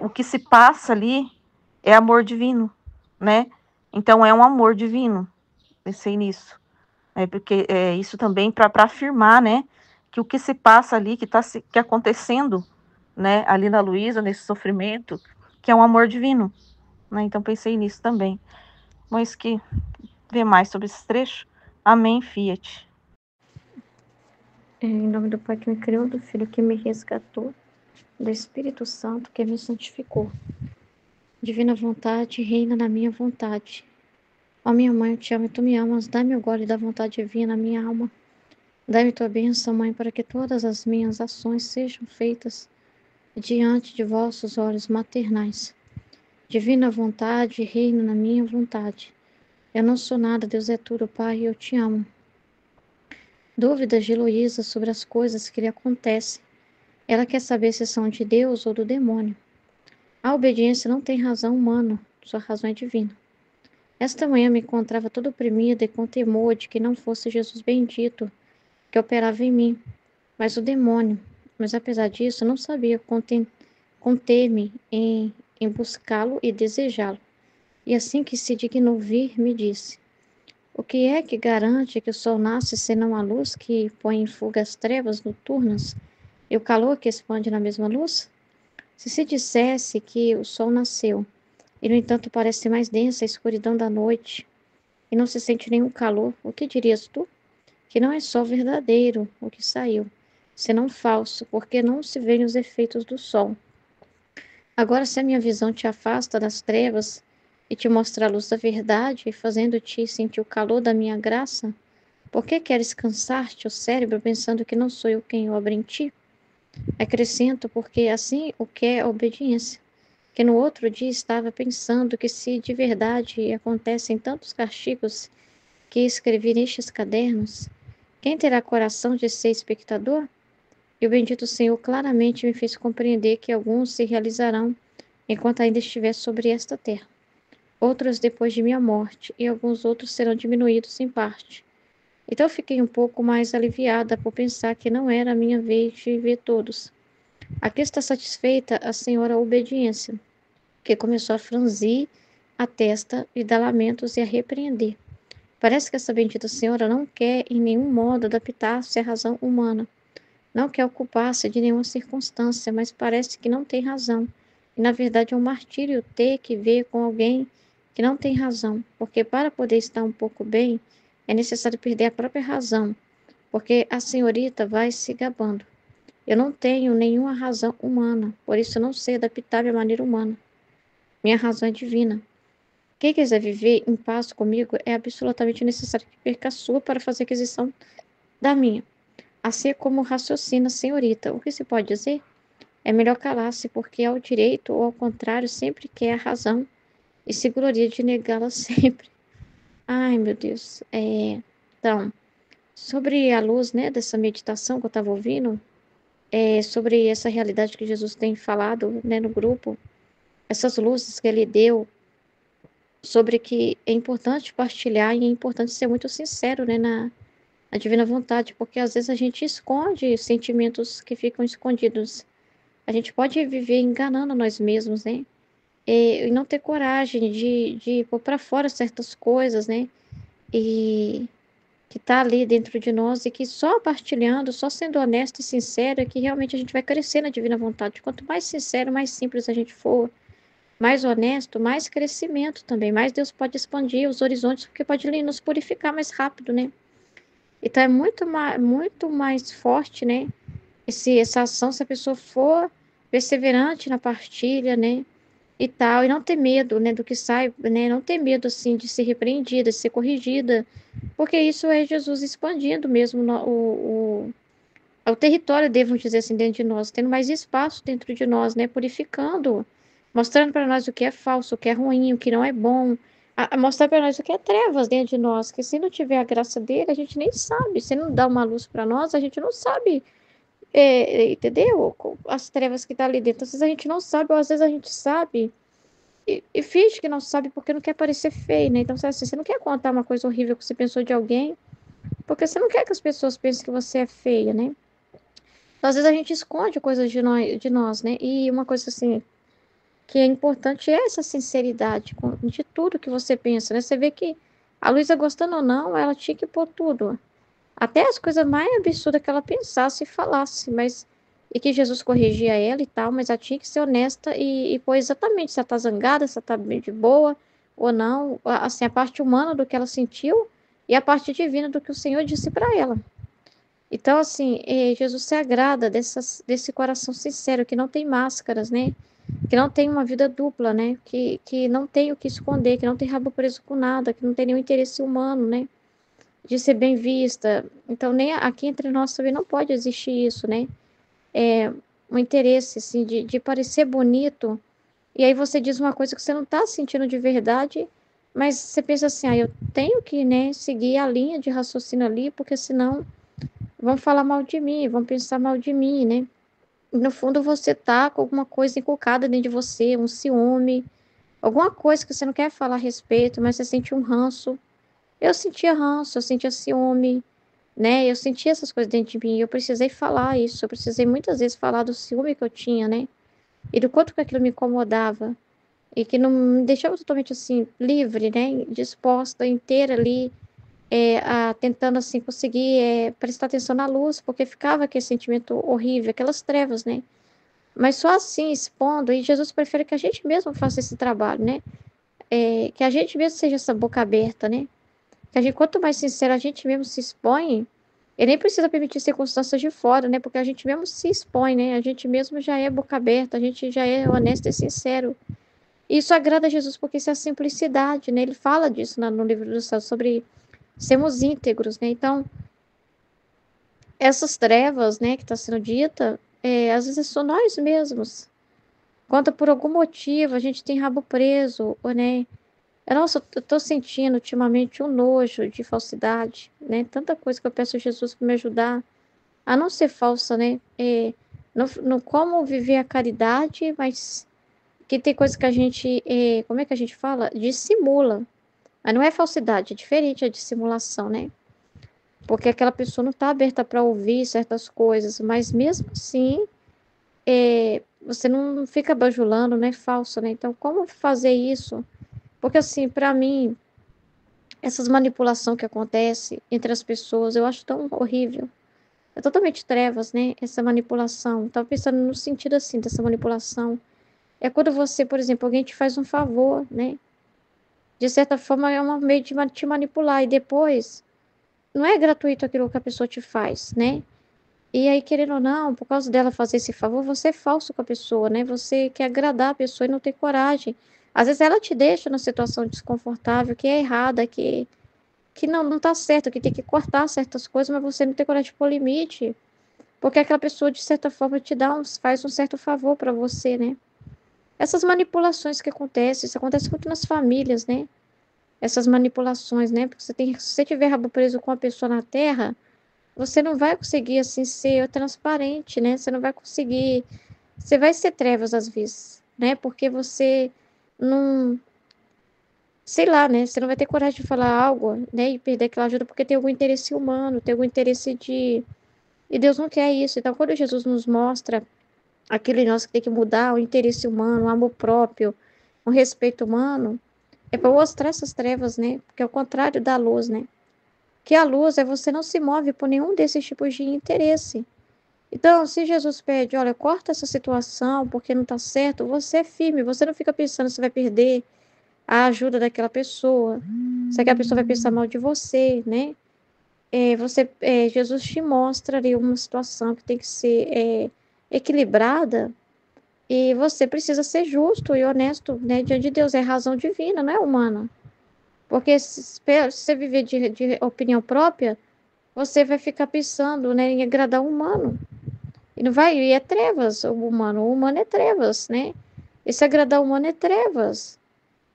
o que se passa ali é amor divino, né? Então é um amor divino. Pensei nisso. Porque isso também para afirmar, né, que o que se passa ali, que está que acontecendo, né, ali na Luísa, nesse sofrimento, que é um amor divino, né? Então pensei nisso também. Mas que ver mais sobre esse trecho. Amém, Fiat. Em nome do Pai que me criou, do Filho que me resgatou, do Espírito Santo que me santificou. Divina vontade, reina na minha vontade. Ó minha mãe, eu te amo e tu me amas, dá-me o gole da vontade divina na minha alma. Dá-me tua bênção, mãe, para que todas as minhas ações sejam feitas diante de vossos olhos maternais. Divina vontade, reina na minha vontade. Eu não sou nada, Deus é tudo, Pai, e eu te amo. Dúvidas de Luísa sobre as coisas que lhe acontecem. Ela quer saber se são de Deus ou do demônio. A obediência não tem razão humana, sua razão é divina. Esta manhã me encontrava toda oprimida e com temor de que não fosse Jesus bendito que operava em mim, mas o demônio. Mas apesar disso, não sabia conter-me em buscá-lo e desejá-lo. E assim que se dignou vir, me disse: o que é que garante que o sol nasce senão a luz que põe em fuga as trevas noturnas e o calor que expande na mesma luz? Se dissesse que o sol nasceu, e no entanto parece mais densa a escuridão da noite, e não se sente nenhum calor, o que dirias tu? Que não é sol verdadeiro o que saiu, senão falso, porque não se veem os efeitos do sol. Agora, se a minha visão te afasta das trevas e te mostra a luz da verdade, fazendo-te sentir o calor da minha graça, por que queres cansar-te o cérebro pensando que não sou eu quem obra em ti? Acrescento, porque assim o que é obediência, que no outro dia estava pensando que se de verdade acontecem tantos castigos que escrevi nestes cadernos, quem terá coração de ser espectador? E o bendito Senhor claramente me fez compreender que alguns se realizarão enquanto ainda estiver sobre esta terra, outros depois de minha morte, e alguns outros serão diminuídos em parte. Então fiquei um pouco mais aliviada por pensar que não era a minha vez de ver todos. Aqui está satisfeita a senhora obediência, que começou a franzir a testa e dar lamentos e a repreender. Parece que essa bendita senhora não quer em nenhum modo adaptar-se à razão humana. Não quer ocupar-se de nenhuma circunstância, mas parece que não tem razão. E na verdade é um martírio ter que ver com alguém que não tem razão, porque para poder estar um pouco bem, é necessário perder a própria razão, porque a senhorita vai se gabando. Eu não tenho nenhuma razão humana, por isso eu não sei adaptar-me à maneira humana. Minha razão é divina. Quem quiser viver em paz comigo, é absolutamente necessário que perca a sua para fazer aquisição da minha. Assim é como raciocina a senhorita. O que se pode dizer? É melhor calar-se, porque ao direito ou ao contrário sempre quer a razão e se gloria de negá-la sempre. Ai, meu Deus. Então, sobre a luz, né, dessa meditação que eu estava ouvindo, sobre essa realidade que Jesus tem falado, né, no grupo, essas luzes que ele deu sobre que é importante partilhar e é importante ser muito sincero, né, na divina vontade, porque às vezes a gente esconde sentimentos que ficam escondidos. A gente pode viver enganando nós mesmos, né? E não ter coragem de pôr para fora certas coisas, né? E que tá ali dentro de nós e que só partilhando, só sendo honesto e sincero é que realmente a gente vai crescer na divina vontade. Quanto mais sincero, mais simples a gente for, mais honesto, mais crescimento também, mais Deus pode expandir os horizontes, porque pode nos purificar mais rápido, né? Então é muito mais forte, né? Essa ação, se a pessoa for perseverante na partilha, né? E tal, e não ter medo, né, do que sai, né? Não ter medo, assim, de ser repreendida, de ser corrigida, porque isso é Jesus expandindo mesmo o território, devo dizer assim, dentro de nós, tendo mais espaço dentro de nós, né? Purificando, mostrando para nós o que é falso, o que é ruim, o que não é bom, a mostrar para nós o que é trevas dentro de nós, que se não tiver a graça dele, a gente nem sabe. Se não dá uma luz para nós, a gente não sabe, entendeu? As trevas que tá ali dentro. Às vezes a gente não sabe, ou às vezes a gente sabe. E finge que não sabe porque não quer parecer feio, né? Então, assim, você não quer contar uma coisa horrível que você pensou de alguém, porque você não quer que as pessoas pensem que você é feia, né? Então, às vezes a gente esconde coisas de nós, né? E uma coisa assim que é importante é essa sinceridade de tudo que você pensa, né? Você vê que a Luísa, gostando ou não, ela tinha que pôr tudo. Até as coisas mais absurdas que ela pensasse e falasse, mas. E que Jesus corrigia ela e tal, mas ela tinha que ser honesta e pôr exatamente se ela tá zangada, se ela tá bem de boa ou não. Assim, a parte humana do que ela sentiu e a parte divina do que o Senhor disse para ela. Então, assim, Jesus se agrada desse coração sincero, que não tem máscaras, né? Que não tem uma vida dupla, né? Que não tem o que esconder, que não tem rabo preso com nada, que não tem nenhum interesse humano, né? De ser bem vista. Então, nem aqui entre nós também não pode existir isso, né? Um interesse, assim, de parecer bonito. E aí você diz uma coisa que você não está sentindo de verdade, mas você pensa assim, eu tenho que, né, seguir a linha de raciocínio ali, porque senão vão falar mal de mim, vão pensar mal de mim, né? No fundo, você tá com alguma coisa inculcada dentro de você, um ciúme, alguma coisa que você não quer falar a respeito, mas você sente um ranço. Eu sentia ranço, eu sentia ciúme, né? Eu sentia essas coisas dentro de mim. Eu precisei falar isso, eu precisei muitas vezes falar do ciúme que eu tinha, né? E do quanto que aquilo me incomodava. E que não me deixava totalmente assim, livre, né? Disposta, inteira ali, tentando assim conseguir prestar atenção na luz, porque ficava aquele sentimento horrível, aquelas trevas, né? Mas só assim, expondo, e Jesus prefere que a gente mesmo faça esse trabalho, né? Que a gente mesmo seja essa boca aberta, né? Que a gente, quanto mais sincero a gente mesmo se expõe, ele nem precisa permitir circunstâncias de fora, né? Porque a gente mesmo se expõe, né? A gente mesmo já é boca aberta, a gente já é honesto e sincero. E isso agrada a Jesus porque isso é a simplicidade, né? Ele fala disso no livro do céu, sobre sermos íntegros, né? Então, essas trevas, né, que está sendo dita, às vezes são nós mesmos. Quando por algum motivo a gente tem rabo preso, ou, né? Nossa, eu tô sentindo ultimamente um nojo de falsidade, né? Tanta coisa que eu peço a Jesus para me ajudar a não ser falsa, né? No como viver a caridade, mas que tem coisa que a gente, como é que a gente fala? Dissimula. Mas não é falsidade, é diferente a dissimulação, né? Porque aquela pessoa não está aberta para ouvir certas coisas, mas mesmo assim, você não fica bajulando, não é falso, né? Então, como fazer isso? Porque, assim, para mim, essas manipulação que acontece entre as pessoas, eu acho tão horrível. É totalmente trevas, né? Essa manipulação. Tava pensando no sentido, assim, dessa manipulação. É quando você, por exemplo, alguém te faz um favor, né? De certa forma, é um meio de te manipular. E depois, não é gratuito aquilo que a pessoa te faz, né? E aí, querendo ou não, por causa dela fazer esse favor, você é falso com a pessoa, né? Você quer agradar a pessoa e não tem coragem. Às vezes ela te deixa numa situação desconfortável, que é errada, que não tá certo, que tem que cortar certas coisas, mas você não tem coragem de pôr limite. Porque aquela pessoa, de certa forma, faz um certo favor para você, né? Essas manipulações que acontecem, isso acontece muito nas famílias, né? Essas manipulações, né? Porque se você tiver rabo preso com a pessoa na terra, você não vai conseguir, assim, ser transparente, né? Você não vai conseguir. Você vai ser trevas às vezes, né? Porque você não. Sei lá, né? Você não vai ter coragem de falar algo, né? E perder aquela ajuda porque tem algum interesse humano, tem algum interesse de. E Deus não quer isso. Então, quando Jesus nos mostra aquilo em nós que tem que mudar, o interesse humano, o amor próprio, o respeito humano, é para mostrar essas trevas, né? Porque é o contrário da luz, né? Que a luz é você não se move por nenhum desses tipos de interesse. Então, se Jesus pede, olha, corta essa situação porque não está certo, você é firme, você não fica pensando se vai perder a ajuda daquela pessoa, se aquela pessoa vai pensar mal de você, né? Jesus te mostra ali uma situação que tem que ser equilibrada E você precisa ser justo e honesto, né, diante de Deus. É razão divina, não é humana. Porque se você viver de opinião própria, você vai ficar pensando, né, em agradar o humano. E não vai, e é trevas o humano é trevas, né? Esse agradar o humano é trevas,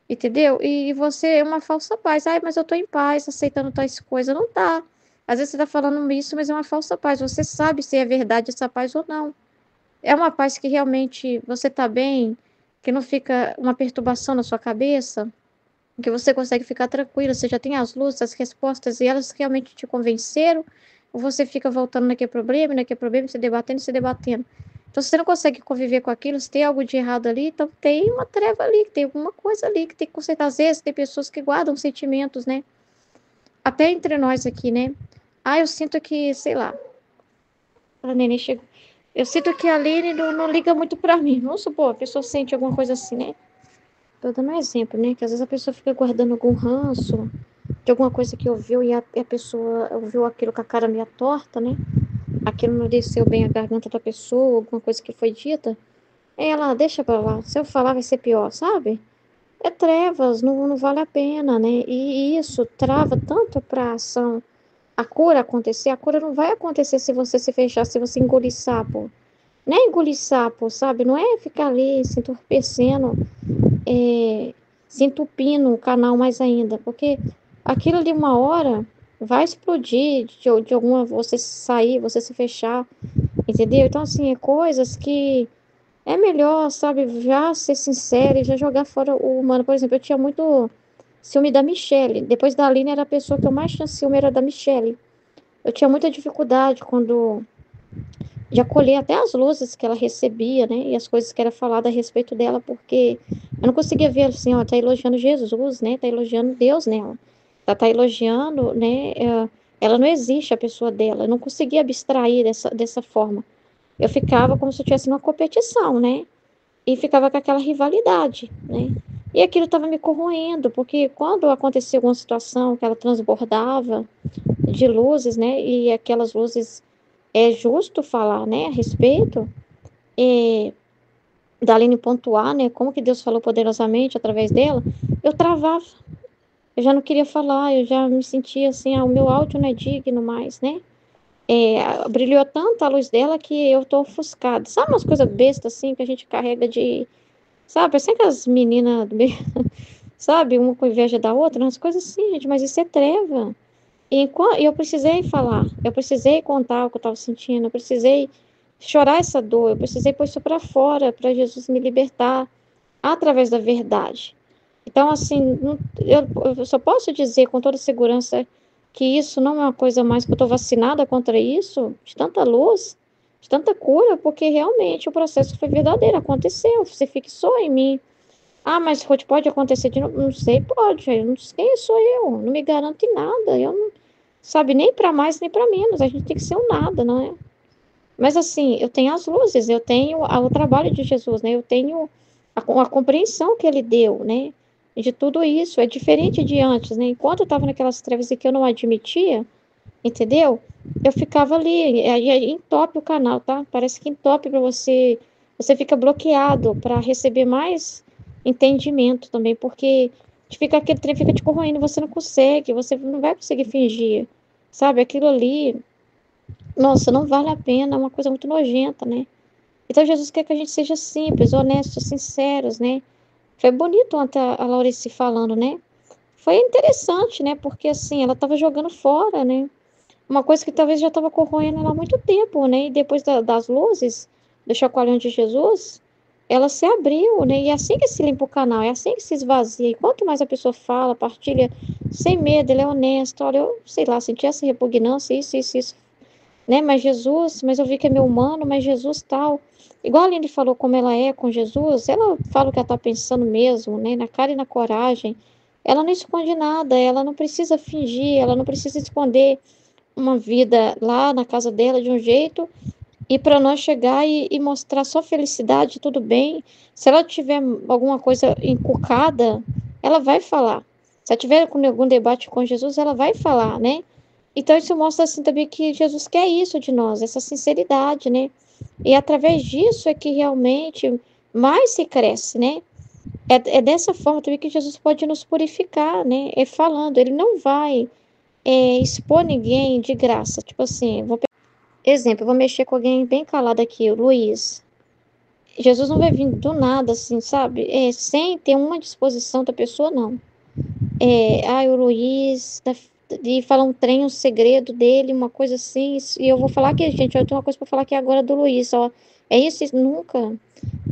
entendeu? E você é uma falsa paz. Ai, mas eu tô em paz, aceitando tais coisas. Não tá. Às vezes você tá falando isso, mas é uma falsa paz. Você sabe se é verdade essa paz ou não. É uma paz que realmente você tá bem, que não fica uma perturbação na sua cabeça, que você consegue ficar tranquila, você já tem as luzes, as respostas, e elas realmente te convenceram, ou você fica voltando naquele problema, se debatendo, se debatendo. Então, se você não consegue conviver com aquilo, se tem algo de errado ali, então tem uma treva ali, tem alguma coisa ali que tem que consertar. Às vezes, tem pessoas que guardam sentimentos, né? Até entre nós aqui, né? Ah, eu sinto que, sei lá, a neném chegou. Eu sinto que a Aline não liga muito pra mim. Vamos supor, a pessoa sente alguma coisa assim, né? Tô dando um exemplo, né? Que às vezes a pessoa fica guardando algum ranço de alguma coisa que ouviu e a pessoa ouviu aquilo com a cara meio torta, né? Aquilo não desceu bem a garganta da pessoa, alguma coisa que foi dita. Aí ela, deixa pra lá. Se eu falar vai ser pior, sabe? É trevas, não vale a pena, né? E isso trava tanto pra ação. A cura acontecer, a cura não vai acontecer se você se fechar, se você engolir sapo. Não é engolir sapo, sabe? Não é ficar ali se entorpecendo, se entupindo o canal mais ainda, porque aquilo ali uma hora vai explodir de alguma, você sair, você se fechar, entendeu? Então, assim, é coisas que é melhor, sabe, já ser sincero e já jogar fora o humano. Por exemplo, eu tinha muito ciúme da Michelle. Depois da Aline, era a pessoa que eu mais tinha ciúme, era da Michelle. Eu tinha muita dificuldade quando de acolher até as luzes que ela recebia, né? E as coisas que era falada a respeito dela, porque eu não conseguia ver assim, ó, tá elogiando Jesus, né? Tá elogiando Deus nela. Tá elogiando, né? Ela não existe, a pessoa dela. Eu não conseguia abstrair dessa forma. Eu ficava como se eu estivesse numa competição, né? E ficava com aquela rivalidade, né? E aquilo estava me corroendo, porque quando acontecia alguma situação que ela transbordava de luzes, né? E aquelas luzes é justo falar, né, a respeito, da Aline pontuar, né, como que Deus falou poderosamente através dela, eu travava, eu já não queria falar, eu já me sentia assim, o meu áudio não é digno mais, né, brilhou tanto a luz dela que eu tô ofuscada, sabe umas coisas bestas assim, que a gente carrega de, sabe, assim que as meninas, sabe, uma com inveja da outra, umas coisas assim, gente, mas isso é treva. E eu precisei falar, eu precisei contar o que eu estava sentindo, eu precisei chorar essa dor, eu precisei pôr isso para fora, para Jesus me libertar através da verdade. Então, assim, eu só posso dizer com toda segurança que isso não é uma coisa mais que eu estou vacinada contra isso, de tanta luz, de tanta cura, porque realmente o processo foi verdadeiro, aconteceu, você fixou em mim. Ah, mas pode acontecer de novo? Não sei, pode, eu não sei quem sou eu, não me garanto em nada, eu não sabe, nem para mais nem para menos, a gente tem que ser um nada, não é? Mas assim, eu tenho as luzes, eu tenho o trabalho de Jesus, né? Eu tenho a compreensão que ele deu, né? De tudo isso, é diferente de antes, né? Enquanto eu estava naquelas trevas e que eu não admitia, entendeu? Eu ficava ali, aí entope o canal, tá? Parece que entope para você, você fica bloqueado para receber mais entendimento também, porque fica aquele trem fica te corroendo, você não consegue, você não vai conseguir fingir, sabe? Aquilo ali, nossa, não vale a pena, é uma coisa muito nojenta, né? Então Jesus quer que a gente seja simples, honestos, sinceros, né? Foi bonito ontem a Laurice falando, né? Foi interessante, né? Porque assim, ela estava jogando fora, né? Uma coisa que talvez já estava corroendo ela há muito tempo, né? E depois das luzes, do chacoalhão de Jesus, ela se abriu, né? E é assim que se limpa o canal, é assim que se esvazia. E quanto mais a pessoa fala, partilha, sem medo, ele é honesto. Olha, eu sei lá, senti essa repugnância, isso, né? Mas eu vi que é meu humano, mas Jesus tal. Igual a Aline falou como ela é com Jesus, ela fala o que ela está pensando mesmo, né? Na cara e na coragem. Ela não esconde nada, ela não precisa fingir, ela não precisa esconder uma vida lá na casa dela de um jeito e para nós chegar e mostrar só felicidade, tudo bem. Se ela tiver alguma coisa encucada, ela vai falar. Se ela tiver com algum debate com Jesus, ela vai falar, né? Então isso mostra assim também que Jesus quer isso de nós, essa sinceridade, né? E através disso é que realmente mais se cresce, né? É dessa forma também que Jesus pode nos purificar, né? É falando, ele não vai expor ninguém de graça. Tipo assim, exemplo, eu vou mexer com alguém bem calado aqui, o Luiz. Jesus não vai vir do nada, assim, sabe? Sem ter uma disposição da pessoa, não. O Luiz, de falar um trem, um segredo dele, uma coisa assim, e eu vou falar aqui, gente, eu tenho uma coisa para falar aqui agora do Luiz, ó. É isso, nunca.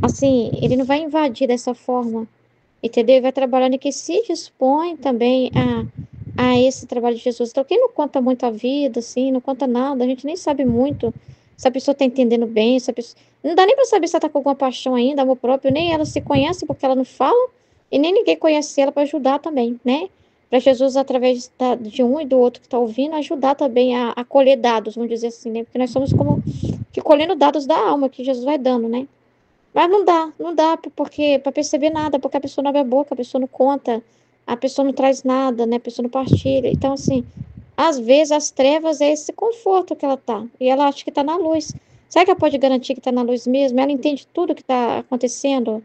Assim, ele não vai invadir dessa forma, entendeu? Ele vai trabalhando e que se dispõe também a esse trabalho de Jesus. Então, quem não conta muito a vida, assim, não conta nada, a gente nem sabe muito se a pessoa está entendendo bem, se a pessoa... Não dá nem para saber se ela está com alguma paixão ainda, amor próprio, nem ela se conhece porque ela não fala, e nem ninguém conhece ela para ajudar também, né? Para Jesus, através de um e do outro que está ouvindo, ajudar também a colher dados, vamos dizer assim, né? Porque nós somos como que colhendo dados da alma que Jesus vai dando, né? Mas não dá porque para perceber nada, porque a pessoa não abre a boca, a pessoa não conta, a pessoa não traz nada, né? A pessoa não partilha. Então, assim, às vezes as trevas é esse conforto que ela tá, e ela acha que tá na luz. Será que ela pode garantir que tá na luz mesmo? Ela entende tudo que tá acontecendo?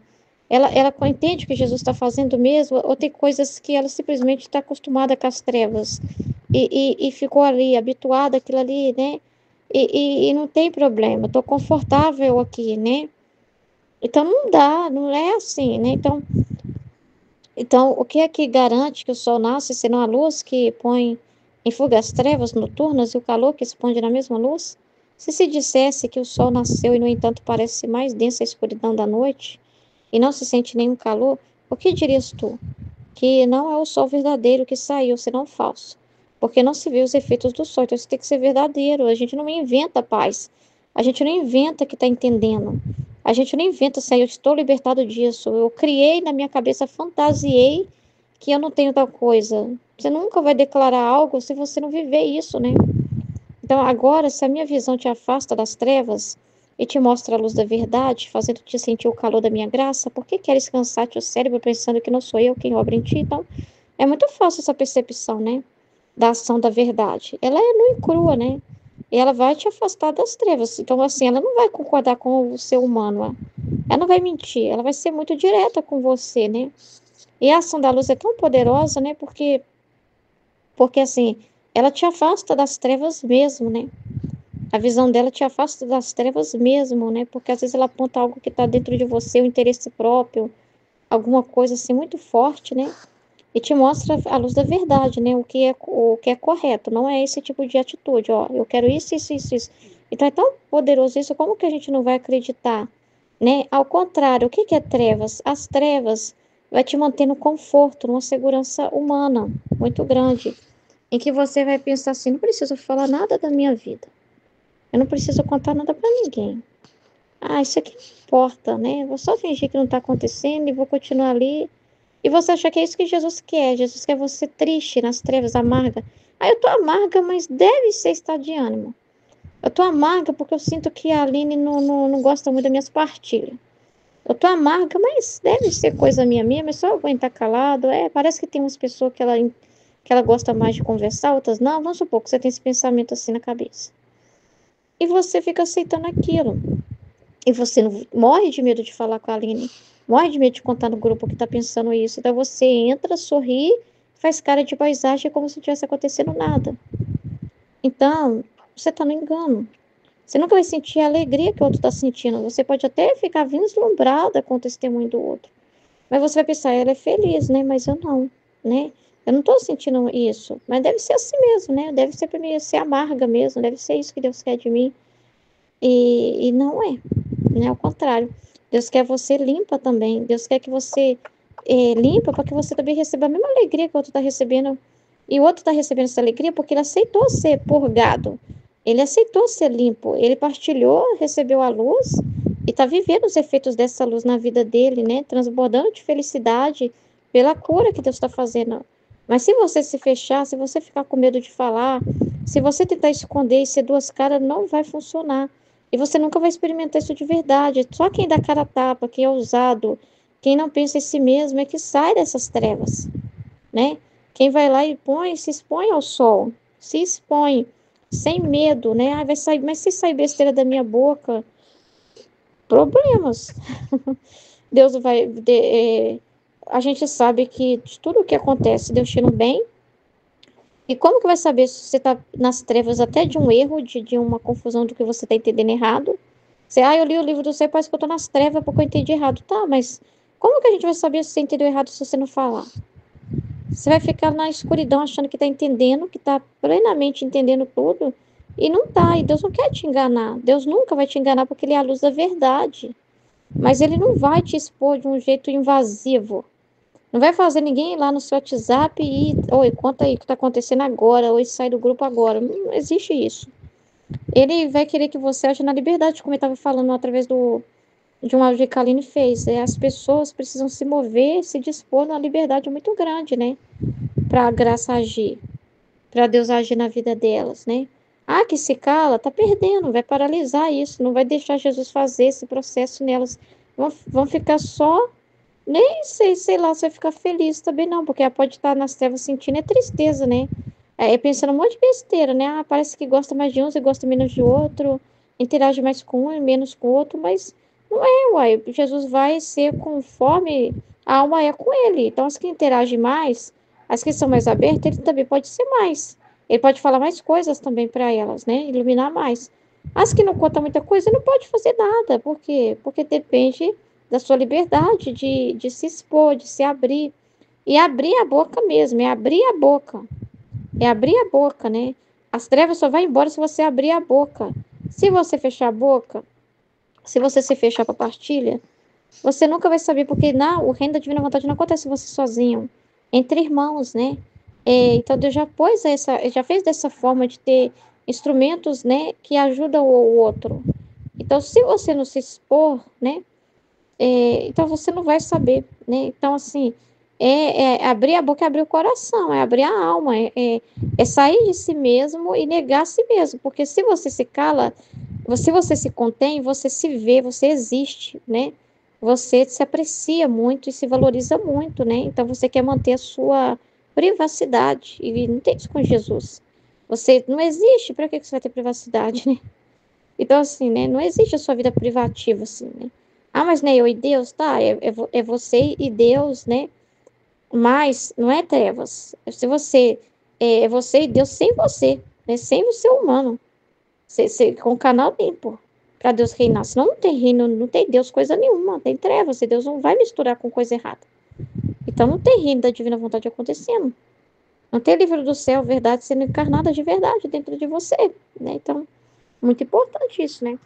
Ela entende o que Jesus está fazendo mesmo? Ou tem coisas que ela simplesmente está acostumada com as trevas e ficou ali, habituada àquilo ali, né? E não tem problema, estou confortável aqui, né? Então não dá, não é assim, né? Então, o que é que garante que o sol nasce, senão a luz que põe em fuga as trevas noturnas e o calor que esconde na mesma luz? Se dissesse que o sol nasceu e, no entanto, parece mais densa a escuridão da noite e não se sente nenhum calor, o que dirias tu? Que não é o sol verdadeiro que saiu, senão falso. Porque não se vê os efeitos do sol, então isso tem que ser verdadeiro. A gente não inventa paz. A gente não inventa que está entendendo. A gente não inventa assim, eu estou libertado disso. Eu criei na minha cabeça, fantasiei que eu não tenho tal coisa. Você nunca vai declarar algo se você não viver isso, né? Então, agora, se a minha visão te afasta das trevas e te mostra a luz da verdade, fazendo-te sentir o calor da minha graça, por que queres cansar-te o cérebro pensando que não sou eu quem obra em ti? Então, é muito fácil essa percepção, né? Da ação da verdade. Ela é nua e crua, né? E ela vai te afastar das trevas. Então, assim, ela não vai concordar com o ser humano. Ela não vai mentir. Ela vai ser muito direta com você, né? E a ação da luz é tão poderosa, né? Porque assim, ela te afasta das trevas mesmo, né? A visão dela te afasta das trevas mesmo, né? Porque às vezes ela aponta algo que está dentro de você, o interesse próprio, alguma coisa assim muito forte, né? E te mostra a luz da verdade, né? O que é correto, não é esse tipo de atitude, ó. Eu quero isso, isso, isso, isso. Então é tão poderoso isso, como que a gente não vai acreditar, né? Ao contrário, o que é trevas? As trevas vai te manter no conforto, numa segurança humana muito grande, em que você vai pensar assim, não preciso falar nada da minha vida. Eu não preciso contar nada para ninguém. Isso aqui não importa, né? Vou só fingir que não está acontecendo e vou continuar ali. E você acha que é isso que Jesus quer? Jesus quer você triste, nas trevas, amarga. Eu tô amarga, mas deve ser estado de ânimo. Eu tô amarga porque eu sinto que a Aline não gosta muito das minhas partilhas. Eu tô amarga, mas deve ser coisa minha, mas só eu aguentar calado. Parece que tem umas pessoas que ela gosta mais de conversar, outras não. Vamos supor que você tem esse pensamento assim na cabeça. E você fica aceitando aquilo. E você não morre de medo de falar com a Aline, morre de medo de contar no grupo que tá pensando isso. Então você entra, sorri, faz cara de paisagem como se não tivesse acontecendo nada. Então, você tá no engano. Você nunca vai sentir a alegria que o outro tá sentindo. Você pode até ficar vislumbrada com o testemunho do outro. Mas você vai pensar, ela é feliz, né? Mas eu não, né? Eu não tô sentindo isso. Mas deve ser assim mesmo, né? Deve ser pra mim ser amarga mesmo. Deve ser isso que Deus quer de mim. E não é, né? Ao contrário. Deus quer você limpa também. Deus quer que você limpa para que você também receba a mesma alegria que o outro está recebendo. E o outro está recebendo essa alegria porque ele aceitou ser purgado. Ele aceitou ser limpo. Ele partilhou, recebeu a luz e está vivendo os efeitos dessa luz na vida dele, né? Transbordando de felicidade pela cura que Deus está fazendo. Mas se você se fechar, se você ficar com medo de falar, se você tentar esconder e ser duas caras, não vai funcionar. E você nunca vai experimentar isso de verdade. Só quem dá cara a tapa, quem é ousado, quem não pensa em si mesmo é que sai dessas trevas, né? Quem vai lá e se expõe ao sol, se expõe sem medo, né? Vai sair, mas se sair besteira da minha boca, problemas. Deus vai... a gente sabe que de tudo o que acontece, Deus tira um bem. E como que vai saber se você está nas trevas até de um erro, de uma confusão do que você está entendendo errado? Você, eu li o livro do céu, parece que eu estou nas trevas porque eu entendi errado. Tá, mas como que a gente vai saber se você entendeu errado se você não falar? Você vai ficar na escuridão achando que está entendendo, que está plenamente entendendo tudo, e não tá. E Deus não quer te enganar. Deus nunca vai te enganar porque Ele é a luz da verdade. Mas Ele não vai te expor de um jeito invasivo. Não vai fazer ninguém ir lá no seu WhatsApp e... Oi, conta aí o que está acontecendo agora. Oi, sai do grupo agora. Não existe isso. Ele vai querer que você age na liberdade, como eu estava falando através de um áudio que a Aline fez. As pessoas precisam se mover, se dispor numa liberdade muito grande, né? Para a graça agir, para Deus agir na vida delas, né? Que se cala, tá perdendo, vai paralisar isso, não vai deixar Jesus fazer esse processo nelas. Vão ficar só, nem sei lá, se vai ficar feliz também não, porque ela pode estar nas trevas sentindo tristeza, né? Pensando um monte de besteira, né? Parece que gosta mais de uns e gosta menos de outro, interage mais com um e menos com o outro, mas não é, uai. Jesus vai ser conforme a alma é com ele. Então, as que interagem mais, as que são mais abertas, ele também pode ser mais. Ele pode falar mais coisas também para elas, né? Iluminar mais. As que não contam muita coisa, não pode fazer nada. Por quê? Porque depende da sua liberdade de se expor, de se abrir. E abrir a boca mesmo, é abrir a boca. É abrir a boca, né? As trevas só vai embora se você abrir a boca. Se você fechar a boca, se você se fechar para partilha, você nunca vai saber, porque o reino da divina vontade não acontece você sozinho, entre irmãos, né? Então Deus já já fez dessa forma de ter instrumentos, né, que ajudam o outro. Então, se você não se expor, né, então você não vai saber, né? Então, assim, abrir a boca, é abrir o coração, é abrir a alma, é sair de si mesmo e negar a si mesmo, porque se você se cala, se você se contém, você se vê, você existe, né? Você se aprecia muito e se valoriza muito, né? Então você quer manter a sua privacidade e não tem isso com Jesus. Você não existe, para que você vai ter privacidade, né? Então, assim, né? Não existe a sua vida privativa, assim, né? Mas né, eu e Deus, tá? É você e Deus, né? Mas não é trevas. Se você é você e Deus sem você, né? Sem o ser humano. Com o canal limpo. Para Deus reinar. Senão não tem reino, não tem Deus coisa nenhuma. Tem trevas. E Deus não vai misturar com coisa errada. Então não tem reino da divina vontade acontecendo. Não tem livro do céu, verdade sendo encarnada de verdade dentro de você, né? Então, muito importante isso, né?